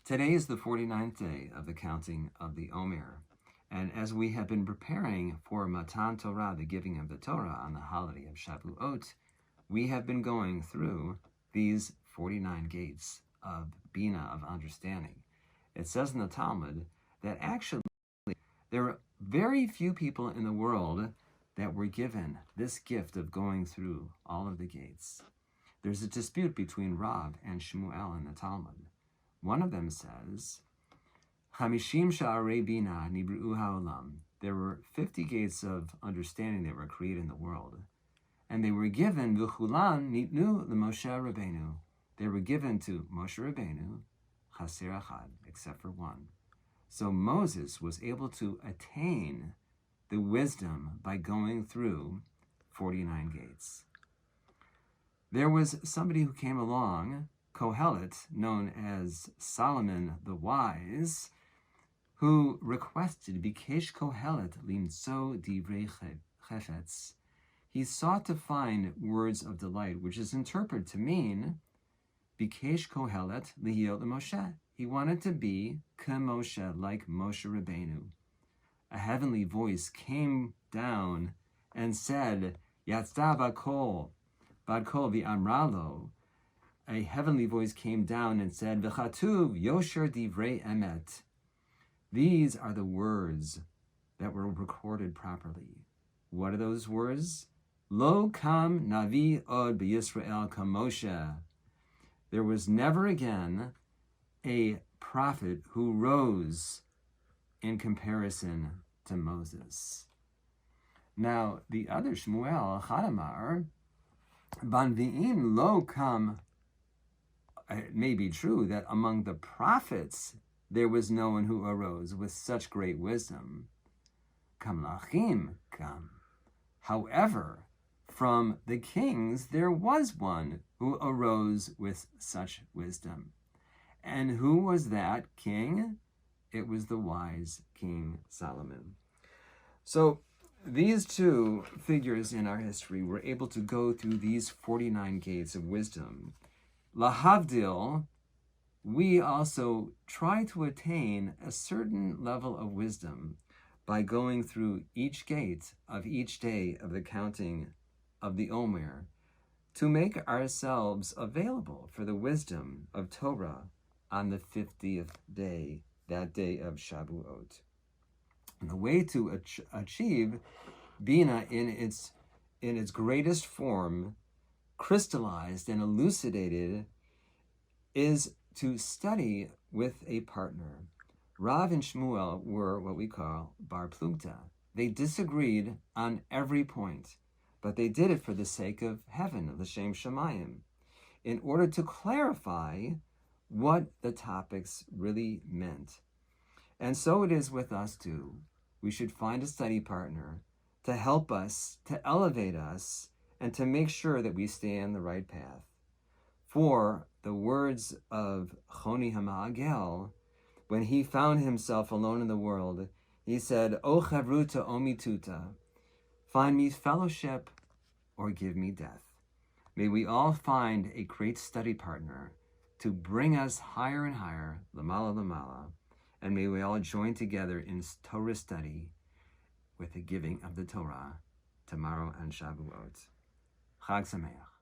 Today is the 49th day of the counting of the Omer. And as we have been preparing for Matan Torah, the giving of the Torah on the holiday of Shavuot, we have been going through these 49 gates of Bina, of understanding. It says in the Talmud that actually there are very few people in the world that were given this gift of going through all of the gates. There's a dispute between Rav and Shmuel in the Talmud. One of them says, Hamishim Sha'arei Bina Nibru'u Ha'olam. There were 50 gates of understanding that were created in the world. And they were given, V'chulan nitnu l'Moshe Rabbeinu. They were given to Moshe Rabbeinu, Chaser Achad, except for one. So Moses was able to attain the wisdom by going through 49 gates. There was somebody who came along, Kohelet, known as Solomon the Wise, who requested, Bikesh Kohelet limtso divrei chefetz. He sought to find words of delight, which is interpreted to mean, Bikesh Kohelet lihiyot Moshe. He wanted to be Moshe, like Moshe Rabbeinu. A heavenly voice came down and said, Yatzda Bakol v'amralo. A heavenly voice came down and said, V'chatuv yosher divrei emet. These are the words that were recorded properly. What are those words? Lo kam navi od b'Yisrael kamoshe. There was never again a prophet who rose in comparison to Moses. Now, the other Shmuel, Chadamar, Banvi'im lo kam. It may be true that among the prophets there was no one who arose with such great wisdom. Kam lachim kam. However, from the kings there was one who arose with such wisdom. And who was that king? It was the wise King Solomon. So these two figures in our history were able to go through these 49 gates of wisdom. Lahavdil, we also try to attain a certain level of wisdom by going through each gate of each day of the counting of the Omer to make ourselves available for the wisdom of Torah on the 50th day, that day of Shavuot. And the way to achieve Bina in its greatest form, crystallized and elucidated, is to study with a partner. Rav and Shmuel were what we call bar plugta. They disagreed on every point, but they did it for the sake of heaven, of l'shem shamayim, in order to clarify what the topics really meant. And so it is with us too. We should find a study partner to help us, to elevate us, and to make sure that we stay on the right path. For the words of Choni HaMa'agel, when he found himself alone in the world, he said, O chavruta o mituta, find me fellowship or give me death. May we all find a great study partner to bring us higher and higher, lamala lamala, and may we all join together in Torah study with the giving of the Torah tomorrow on Shavuot. Chag Sameach.